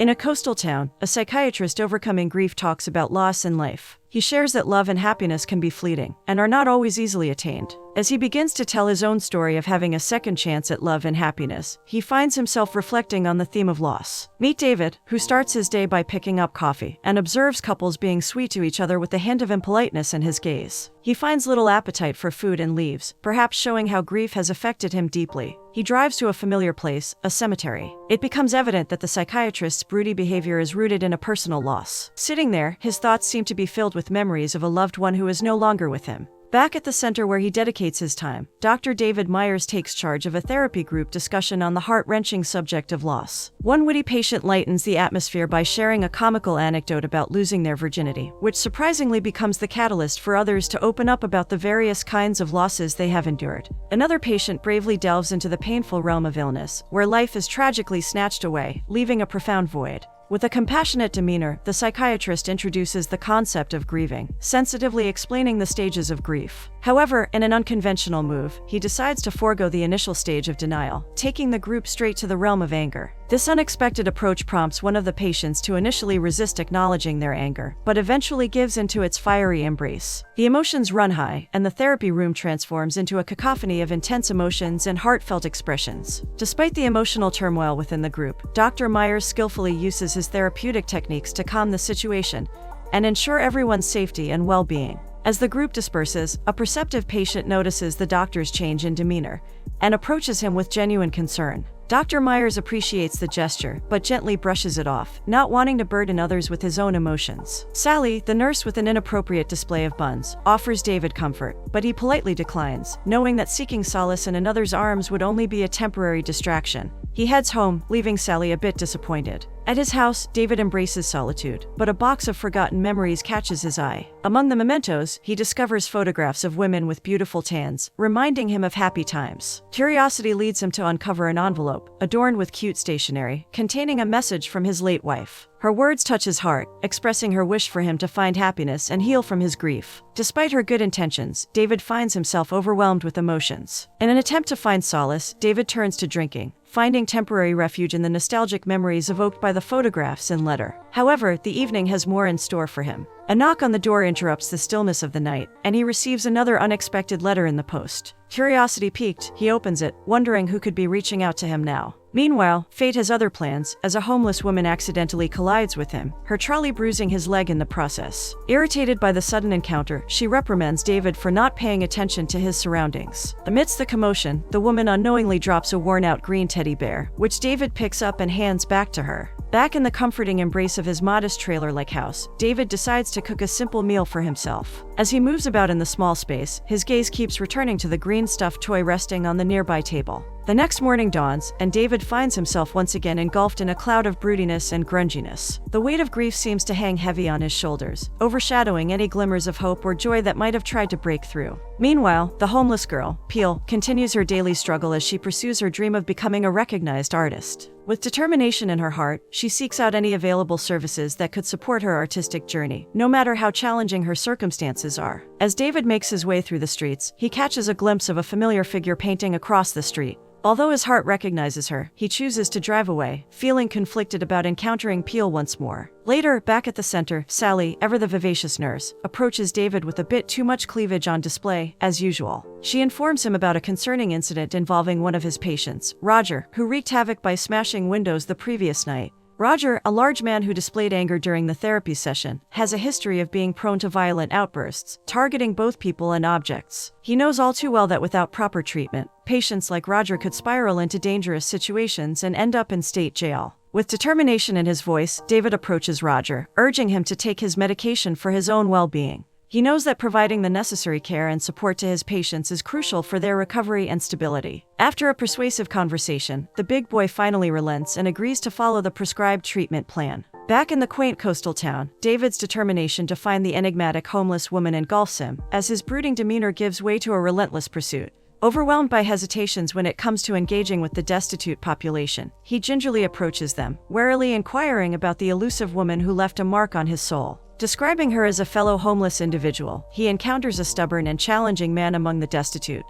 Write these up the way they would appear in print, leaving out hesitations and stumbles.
In a coastal town, a psychiatrist overcoming grief talks about loss in life. He shares that love and happiness can be fleeting and are not always easily attained. As he begins to tell his own story of having a second chance at love and happiness, he finds himself reflecting on the theme of loss. Meet David, who starts his day by picking up coffee and observes couples being sweet to each other with a hint of impoliteness in his gaze. He finds little appetite for food and leaves, perhaps showing how grief has affected him deeply. He drives to a familiar place, a cemetery. It becomes evident that the psychiatrist's broody behavior is rooted in a personal loss. Sitting there, his thoughts seem to be filled with memories of a loved one who is no longer with him. Back at the center where he dedicates his time, Dr. David Myers takes charge of a therapy group discussion on the heart-wrenching subject of loss. One witty patient lightens the atmosphere by sharing a comical anecdote about losing their virginity, which surprisingly becomes the catalyst for others to open up about the various kinds of losses they have endured. Another patient bravely delves into the painful realm of illness, where life is tragically snatched away, leaving a profound void. With a compassionate demeanor, the psychiatrist introduces the concept of grieving, sensitively explaining the stages of grief. However, in an unconventional move, he decides to forego the initial stage of denial, taking the group straight to the realm of anger. This unexpected approach prompts one of the patients to initially resist acknowledging their anger, but eventually gives into its fiery embrace. The emotions run high, and the therapy room transforms into a cacophony of intense emotions and heartfelt expressions. Despite the emotional turmoil within the group, Dr. Myers skillfully uses his therapeutic techniques to calm the situation and ensure everyone's safety and well-being. As the group disperses, a perceptive patient notices the doctor's change in demeanor and approaches him with genuine concern. Dr. Myers appreciates the gesture, but gently brushes it off, not wanting to burden others with his own emotions. Sally, the nurse with an inappropriate display of buns, offers David comfort, but he politely declines, knowing that seeking solace in another's arms would only be a temporary distraction. He heads home, leaving Sally a bit disappointed. At his house, David embraces solitude, but a box of forgotten memories catches his eye. Among the mementos, he discovers photographs of women with beautiful tans, reminding him of happy times. Curiosity leads him to uncover an envelope, adorned with cute stationery, containing a message from his late wife. Her words touch his heart, expressing her wish for him to find happiness and heal from his grief. Despite her good intentions, David finds himself overwhelmed with emotions. In an attempt to find solace, David turns to drinking, finding temporary refuge in the nostalgic memories evoked by the photographs and letter. However, the evening has more in store for him. A knock on the door interrupts the stillness of the night, and he receives another unexpected letter in the post. Curiosity piqued, he opens it, wondering who could be reaching out to him now. Meanwhile, fate has other plans, as a homeless woman accidentally collides with him, her trolley bruising his leg in the process. Irritated by the sudden encounter, she reprimands David for not paying attention to his surroundings. Amidst the commotion, the woman unknowingly drops a worn-out green teddy bear, which David picks up and hands back to her. Back in the comforting embrace of his modest trailer-like house, David decides to cook a simple meal for himself. As he moves about in the small space, his gaze keeps returning to the green stuffed toy resting on the nearby table. The next morning dawns, and David finds himself once again engulfed in a cloud of broodiness and grunginess. The weight of grief seems to hang heavy on his shoulders, overshadowing any glimmers of hope or joy that might have tried to break through. Meanwhile, the homeless girl, Peel, continues her daily struggle as she pursues her dream of becoming a recognized artist. With determination in her heart, she seeks out any available services that could support her artistic journey, no matter how challenging her circumstances are. As David makes his way through the streets, he catches a glimpse of a familiar figure painting across the street. Although his heart recognizes her, he chooses to drive away, feeling conflicted about encountering Peel once more. Later, back at the center, Sally, ever the vivacious nurse, approaches David with a bit too much cleavage on display, as usual. She informs him about a concerning incident involving one of his patients, Roger, who wreaked havoc by smashing windows the previous night. Roger, a large man who displayed anger during the therapy session, has a history of being prone to violent outbursts, targeting both people and objects. He knows all too well that without proper treatment, patients like Roger could spiral into dangerous situations and end up in state jail. With determination in his voice, David approaches Roger, urging him to take his medication for his own well-being. He knows that providing the necessary care and support to his patients is crucial for their recovery and stability. After a persuasive conversation, the big boy finally relents and agrees to follow the prescribed treatment plan. Back in the quaint coastal town, David's determination to find the enigmatic homeless woman engulfs him, as his brooding demeanor gives way to a relentless pursuit. Overwhelmed by hesitations when it comes to engaging with the destitute population, he gingerly approaches them, warily inquiring about the elusive woman who left a mark on his soul. Describing her as a fellow homeless individual, he encounters a stubborn and challenging man among the destitute,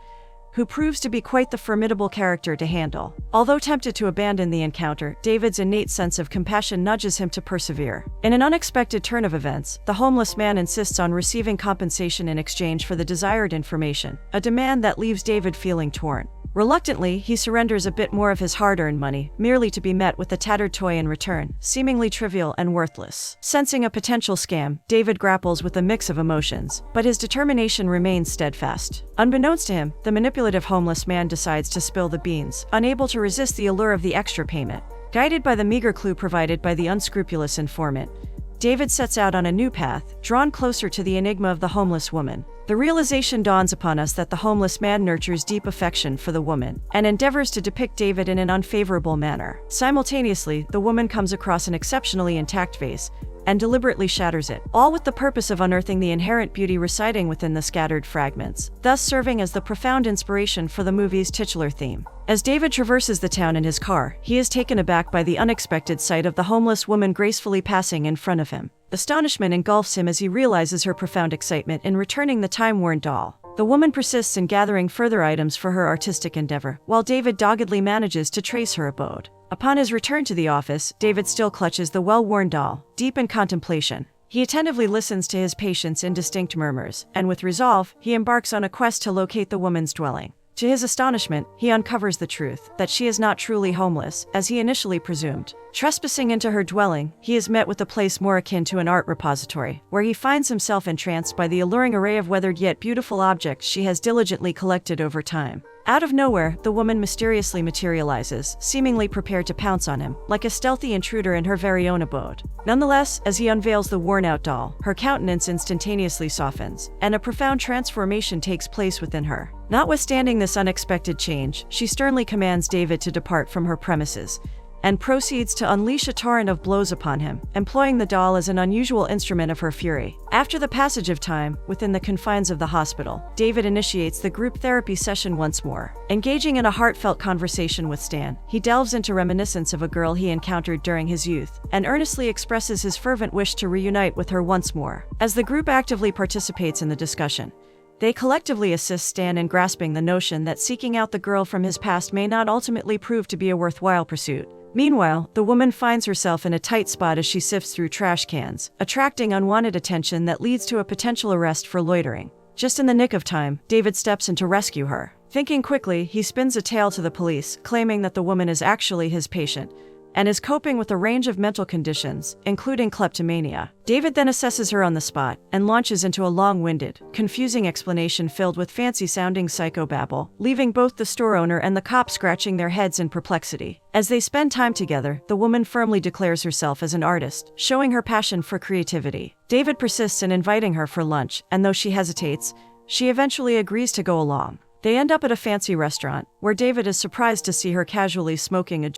who proves to be quite the formidable character to handle. Although tempted to abandon the encounter, David's innate sense of compassion nudges him to persevere. In an unexpected turn of events, the homeless man insists on receiving compensation in exchange for the desired information, a demand that leaves David feeling torn. Reluctantly, he surrenders a bit more of his hard-earned money, merely to be met with a tattered toy in return, seemingly trivial and worthless. Sensing a potential scam, David grapples with a mix of emotions, but his determination remains steadfast. Unbeknownst to him, the manipulative homeless man decides to spill the beans, unable to resist the allure of the extra payment. Guided by the meager clue provided by the unscrupulous informant, David sets out on a new path, drawn closer to the enigma of the homeless woman. The realization dawns upon us that the homeless man nurtures deep affection for the woman and endeavors to depict David in an unfavorable manner. Simultaneously, the woman comes across an exceptionally intact vase and deliberately shatters it, all with the purpose of unearthing the inherent beauty residing within the scattered fragments, thus serving as the profound inspiration for the movie's titular theme. As David traverses the town in his car, he is taken aback by the unexpected sight of the homeless woman gracefully passing in front of him. Astonishment engulfs him as he realizes her profound excitement in returning the time-worn doll. The woman persists in gathering further items for her artistic endeavor, while David doggedly manages to trace her abode. Upon his return to the office, David still clutches the well-worn doll, deep in contemplation. He attentively listens to his patient's indistinct murmurs, and with resolve, he embarks on a quest to locate the woman's dwelling. To his astonishment, he uncovers the truth, that she is not truly homeless, as he initially presumed. Trespassing into her dwelling, he is met with a place more akin to an art repository, where he finds himself entranced by the alluring array of weathered yet beautiful objects she has diligently collected over time. Out of nowhere, the woman mysteriously materializes, seemingly prepared to pounce on him, like a stealthy intruder in her very own abode. Nonetheless, as he unveils the worn-out doll, her countenance instantaneously softens, and a profound transformation takes place within her. Notwithstanding this unexpected change, she sternly commands David to depart from her premises, and proceeds to unleash a torrent of blows upon him, employing the doll as an unusual instrument of her fury. After the passage of time, within the confines of the hospital, David initiates the group therapy session once more. Engaging in a heartfelt conversation with Stan, he delves into reminiscence of a girl he encountered during his youth, and earnestly expresses his fervent wish to reunite with her once more. As the group actively participates in the discussion, they collectively assist Stan in grasping the notion that seeking out the girl from his past may not ultimately prove to be a worthwhile pursuit. Meanwhile, the woman finds herself in a tight spot as she sifts through trash cans, attracting unwanted attention that leads to a potential arrest for loitering. Just in the nick of time, David steps in to rescue her. Thinking quickly, he spins a tale to the police, claiming that the woman is actually his patient and is coping with a range of mental conditions, including kleptomania. David then assesses her on the spot and launches into a long-winded, confusing explanation filled with fancy-sounding psychobabble, leaving both the store owner and the cop scratching their heads in perplexity. As they spend time together, the woman firmly declares herself as an artist, showing her passion for creativity. David persists in inviting her for lunch, and though she hesitates, she eventually agrees to go along. They end up at a fancy restaurant, where David is surprised to see her casually smoking a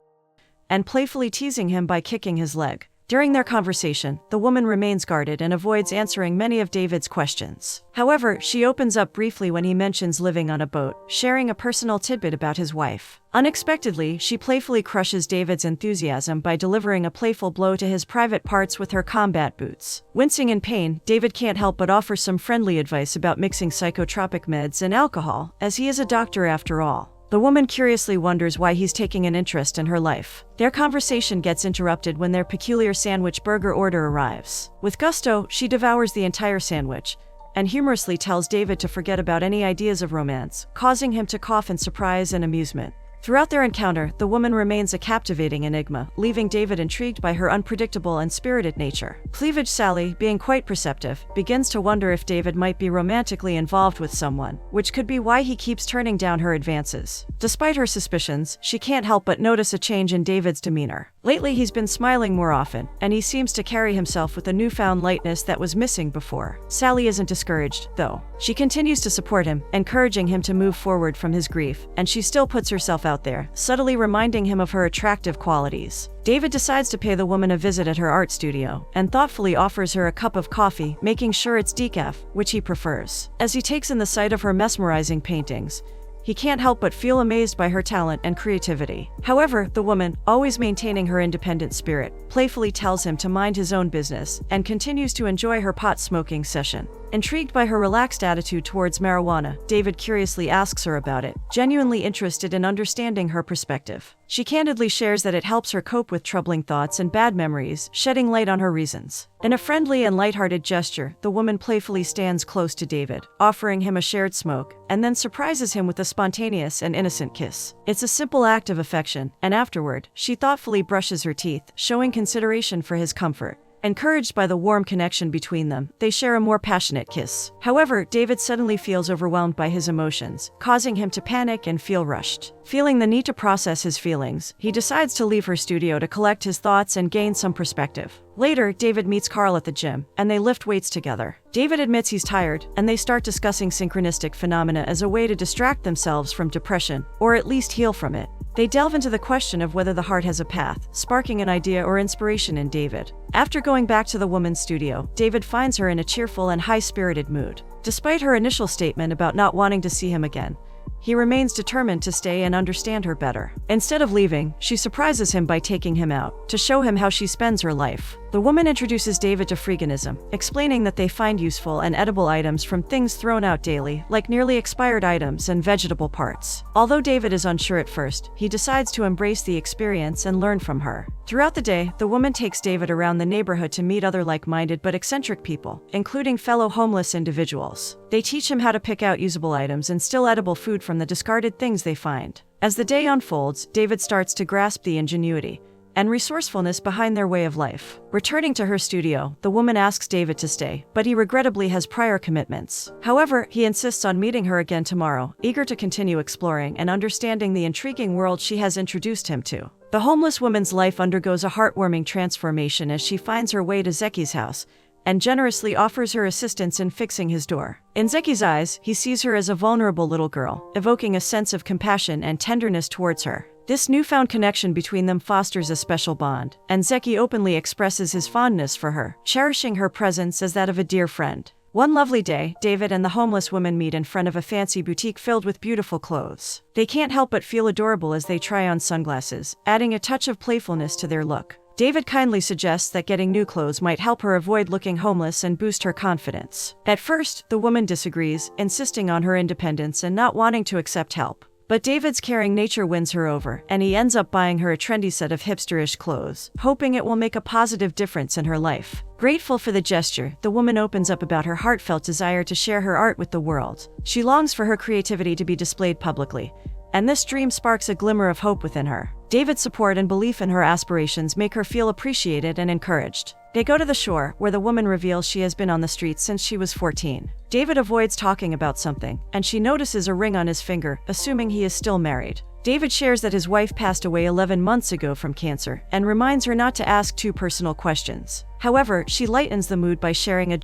and playfully teasing him by kicking his leg. During their conversation, the woman remains guarded and avoids answering many of David's questions. However, she opens up briefly when he mentions living on a boat, sharing a personal tidbit about his wife. Unexpectedly, she playfully crushes David's enthusiasm by delivering a playful blow to his private parts with her combat boots. Wincing in pain, David can't help but offer some friendly advice about mixing psychotropic meds and alcohol, as he is a doctor after all. The woman curiously wonders why he's taking an interest in her life. Their conversation gets interrupted when their peculiar sandwich burger order arrives. With gusto, she devours the entire sandwich and humorously tells David to forget about any ideas of romance, causing him to cough in surprise and amusement. Throughout their encounter, the woman remains a captivating enigma, leaving David intrigued by her unpredictable and spirited nature. Cleavage Sally, being quite perceptive, begins to wonder if David might be romantically involved with someone, which could be why he keeps turning down her advances. Despite her suspicions, she can't help but notice a change in David's demeanor. Lately, he's been smiling more often, and he seems to carry himself with a newfound lightness that was missing before. Sally isn't discouraged, though. She continues to support him, encouraging him to move forward from his grief, and she still puts herself out there, subtly reminding him of her attractive qualities. David decides to pay the woman a visit at her art studio, and thoughtfully offers her a cup of coffee, making sure it's decaf, which he prefers. As he takes in the sight of her mesmerizing paintings, he can't help but feel amazed by her talent and creativity. However, the woman, always maintaining her independent spirit, playfully tells him to mind his own business and continues to enjoy her pot-smoking session. Intrigued by her relaxed attitude towards marijuana, David curiously asks her about it, genuinely interested in understanding her perspective. She candidly shares that it helps her cope with troubling thoughts and bad memories, shedding light on her reasons. In a friendly and lighthearted gesture, the woman playfully stands close to David, offering him a shared smoke, and then surprises him with a spontaneous and innocent kiss. It's a simple act of affection, and afterward, she thoughtfully brushes her teeth, showing consideration for his comfort. Encouraged by the warm connection between them, they share a more passionate kiss. However, David suddenly feels overwhelmed by his emotions, causing him to panic and feel rushed. Feeling the need to process his feelings, he decides to leave her studio to collect his thoughts and gain some perspective. Later, David meets Carl at the gym, and they lift weights together. David admits he's tired, and they start discussing synchronistic phenomena as a way to distract themselves from depression, or at least heal from it. They delve into the question of whether the heart has a path, sparking an idea or inspiration in David. After going back to the woman's studio, David finds her in a cheerful and high-spirited mood. Despite her initial statement about not wanting to see him again, he remains determined to stay and understand her better. Instead of leaving, she surprises him by taking him out, to show him how she spends her life. The woman introduces David to freeganism, explaining that they find useful and edible items from things thrown out daily, like nearly expired items and vegetable parts. Although David is unsure at first, he decides to embrace the experience and learn from her. Throughout the day, the woman takes David around the neighborhood to meet other like-minded but eccentric people, including fellow homeless individuals. They teach him how to pick out usable items and still edible food from the discarded things they find. As the day unfolds, David starts to grasp the ingenuity and resourcefulness behind their way of life. Returning to her studio, the woman asks David to stay, but he regrettably has prior commitments. However, he insists on meeting her again tomorrow, eager to continue exploring and understanding the intriguing world she has introduced him to. The homeless woman's life undergoes a heartwarming transformation as she finds her way to Zeki's house and generously offers her assistance in fixing his door. In Zeki's eyes, he sees her as a vulnerable little girl, evoking a sense of compassion and tenderness towards her. This newfound connection between them fosters a special bond, and Zeki openly expresses his fondness for her, cherishing her presence as that of a dear friend. One lovely day, David and the homeless woman meet in front of a fancy boutique filled with beautiful clothes. They can't help but feel adorable as they try on sunglasses, adding a touch of playfulness to their look. David kindly suggests that getting new clothes might help her avoid looking homeless and boost her confidence. At first, the woman disagrees, insisting on her independence and not wanting to accept help. But David's caring nature wins her over, and he ends up buying her a trendy set of hipsterish clothes, hoping it will make a positive difference in her life. Grateful for the gesture, the woman opens up about her heartfelt desire to share her art with the world. She longs for her creativity to be displayed publicly, and this dream sparks a glimmer of hope within her. David's support and belief in her aspirations make her feel appreciated and encouraged. They go to the shore, where the woman reveals she has been on the streets since she was 14. David avoids talking about something, and she notices a ring on his finger, assuming he is still married. David shares that his wife passed away 11 months ago from cancer, and reminds her not to ask too personal questions. However, she lightens the mood by sharing a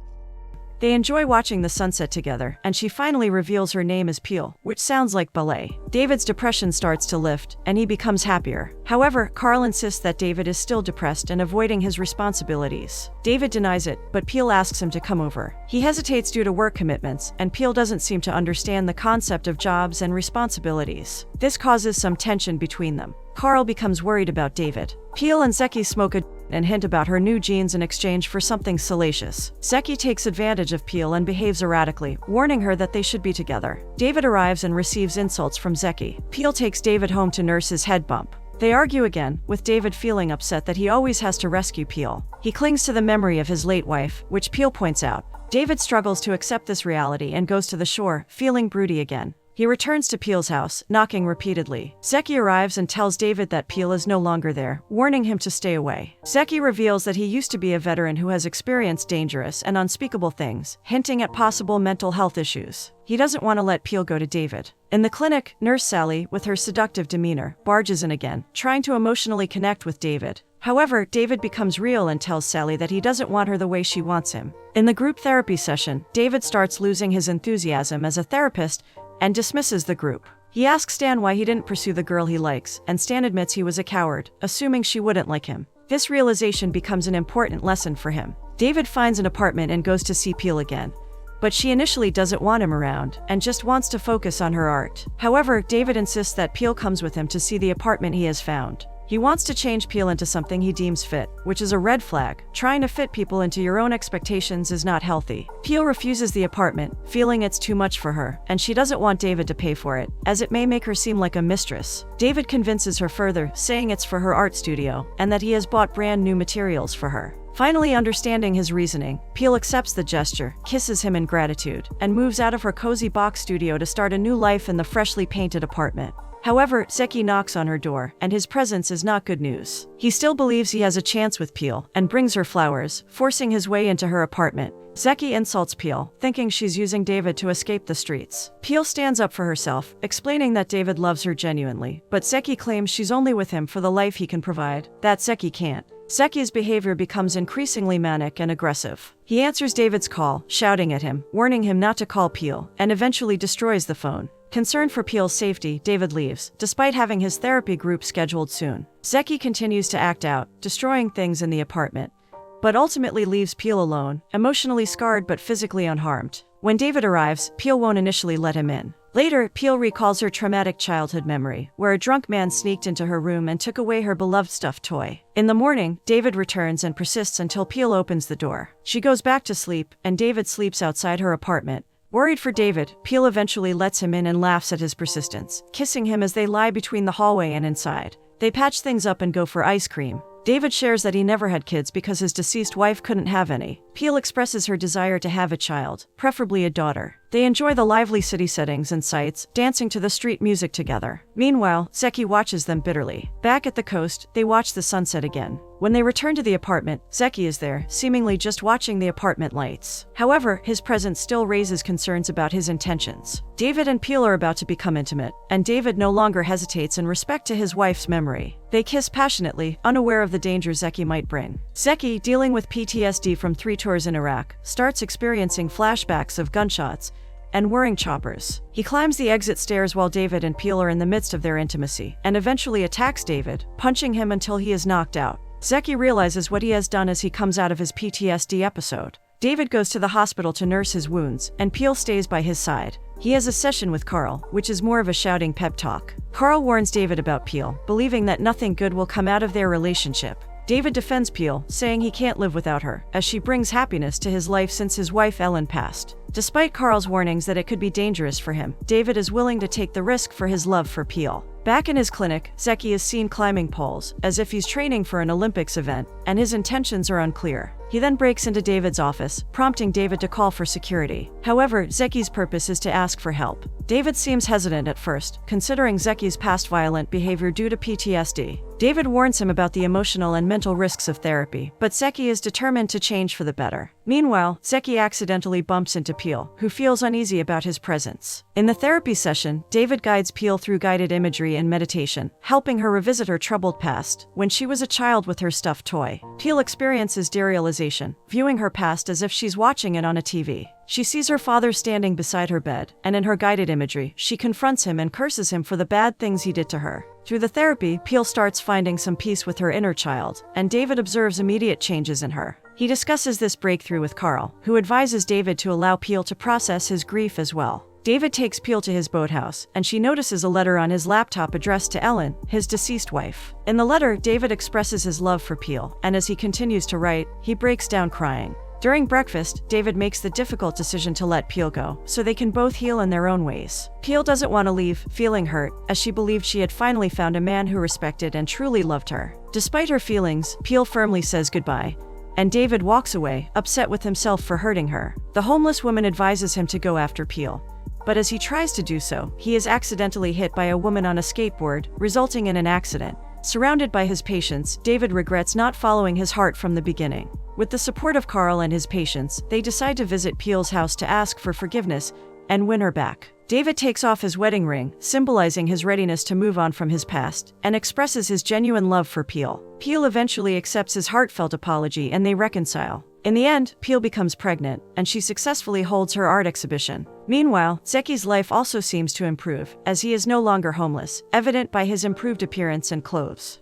They enjoy watching the sunset together, and she finally reveals her name is Peel, which sounds like ballet. David's depression starts to lift, and he becomes happier. However, Carl insists that David is still depressed and avoiding his responsibilities. David denies it, but Peel asks him to come over. He hesitates due to work commitments, and Peel doesn't seem to understand the concept of jobs and responsibilities. This causes some tension between them. Carl becomes worried about David. Peel and Zeki smoke a and hint about her new jeans in exchange for something salacious. Zeki takes advantage of Peel and behaves erratically, warning her that they should be together. David arrives and receives insults from Zeki. Peel takes David home to nurse his head bump. They argue again, with David feeling upset that he always has to rescue Peel. He clings to the memory of his late wife, which Peel points out. David struggles to accept this reality and goes to the shore, feeling broody again. He returns to Peel's house, knocking repeatedly. Zeki arrives and tells David that Peel is no longer there, warning him to stay away. Zeki reveals that he used to be a veteran who has experienced dangerous and unspeakable things, hinting at possible mental health issues. He doesn't want to let Peel go to David. In the clinic, Nurse Sally, with her seductive demeanor, barges in again, trying to emotionally connect with David. However, David becomes real and tells Sally that he doesn't want her the way she wants him. In the group therapy session, David starts losing his enthusiasm as a therapist and dismisses the group. He asks Stan why he didn't pursue the girl he likes, and Stan admits he was a coward, assuming she wouldn't like him. This realization becomes an important lesson for him. David finds an apartment and goes to see Peel again, but she initially doesn't want him around and just wants to focus on her art. However, David insists that Peel comes with him to see the apartment he has found. He wants to change Peel into something he deems fit, which is a red flag. Trying to fit people into your own expectations is not healthy. Peel refuses the apartment, feeling it's too much for her, and she doesn't want David to pay for it, as it may make her seem like a mistress. David convinces her further, saying it's for her art studio, and that he has bought brand new materials for her. Finally understanding his reasoning, Peel accepts the gesture, kisses him in gratitude, and moves out of her cozy box studio to start a new life in the freshly painted apartment. However, Zeki knocks on her door, and his presence is not good news. He still believes he has a chance with Peel, and brings her flowers, forcing his way into her apartment. Zeki insults Peel, thinking she's using David to escape the streets. Peel stands up for herself, explaining that David loves her genuinely, but Zeki claims she's only with him for the life he can provide, that Zeki can't. Zeki's behavior becomes increasingly manic and aggressive. He answers David's call, shouting at him, warning him not to call Peel, and eventually destroys the phone. Concerned for Peel's safety, David leaves, despite having his therapy group scheduled soon. Zeki continues to act out, destroying things in the apartment, but ultimately leaves Peel alone, emotionally scarred but physically unharmed. When David arrives, Peel won't initially let him in. Later, Peel recalls her traumatic childhood memory, where a drunk man sneaked into her room and took away her beloved stuffed toy. In the morning, David returns and persists until Peel opens the door. She goes back to sleep, and David sleeps outside her apartment. Worried for David, Peel eventually lets him in and laughs at his persistence, kissing him as they lie between the hallway and inside. They patch things up and go for ice cream. David shares that he never had kids because his deceased wife couldn't have any. Peel expresses her desire to have a child, preferably a daughter. They enjoy the lively city settings and sights, dancing to the street music together. Meanwhile, Zeki watches them bitterly. Back at the coast, they watch the sunset again. When they return to the apartment, Zeki is there, seemingly just watching the apartment lights. However, his presence still raises concerns about his intentions. David and Peel are about to become intimate, and David no longer hesitates in respect to his wife's memory. They kiss passionately, unaware of the danger Zeki might bring. Zeki, dealing with PTSD from 3 tours in Iraq, starts experiencing flashbacks of gunshots and whirring choppers. He climbs the exit stairs while David and Peel are in the midst of their intimacy, and eventually attacks David, punching him until he is knocked out. Zeki realizes what he has done as he comes out of his PTSD episode. David goes to the hospital to nurse his wounds, and Peel stays by his side. He has a session with Carl, which is more of a shouting pep talk. Carl warns David about Peel, believing that nothing good will come out of their relationship. David defends Peel, saying he can't live without her, as she brings happiness to his life since his wife Ellen passed. Despite Carl's warnings that it could be dangerous for him, David is willing to take the risk for his love for Peel. Back in his clinic, Zeki is seen climbing poles, as if he's training for an Olympics event, and his intentions are unclear. He then breaks into David's office, prompting David to call for security. However, Zeki's purpose is to ask for help. David seems hesitant at first, considering Zeki's past violent behavior due to PTSD. David warns him about the emotional and mental risks of therapy, but Zeki is determined to change for the better. Meanwhile, Zeki accidentally bumps into Peel, who feels uneasy about his presence. In the therapy session, David guides Peel through guided imagery and meditation, helping her revisit her troubled past, when she was a child with her stuffed toy. Peel experiences derealization, viewing her past as if she's watching it on a TV. She sees her father standing beside her bed, and in her guided imagery, she confronts him and curses him for the bad things he did to her. Through the therapy, Peel starts finding some peace with her inner child, and David observes immediate changes in her. He discusses this breakthrough with Carl, who advises David to allow Peel to process his grief as well. David takes Peel to his boathouse, and she notices a letter on his laptop addressed to Ellen, his deceased wife. In the letter, David expresses his love for Peel, and as he continues to write, he breaks down crying. During breakfast, David makes the difficult decision to let Peel go, so they can both heal in their own ways. Peel doesn't want to leave, feeling hurt, as she believed she had finally found a man who respected and truly loved her. Despite her feelings, Peel firmly says goodbye, and David walks away, upset with himself for hurting her. The homeless woman advises him to go after Peel, but as he tries to do so, he is accidentally hit by a woman on a skateboard, resulting in an accident. Surrounded by his patients, David regrets not following his heart from the beginning. With the support of Carl and his patients, they decide to visit Peel's house to ask for forgiveness and win her back. David takes off his wedding ring, symbolizing his readiness to move on from his past, and expresses his genuine love for Peel. Peel eventually accepts his heartfelt apology and they reconcile. In the end, Peel becomes pregnant, and she successfully holds her art exhibition. Meanwhile, Zeki's life also seems to improve, as he is no longer homeless, evident by his improved appearance and clothes.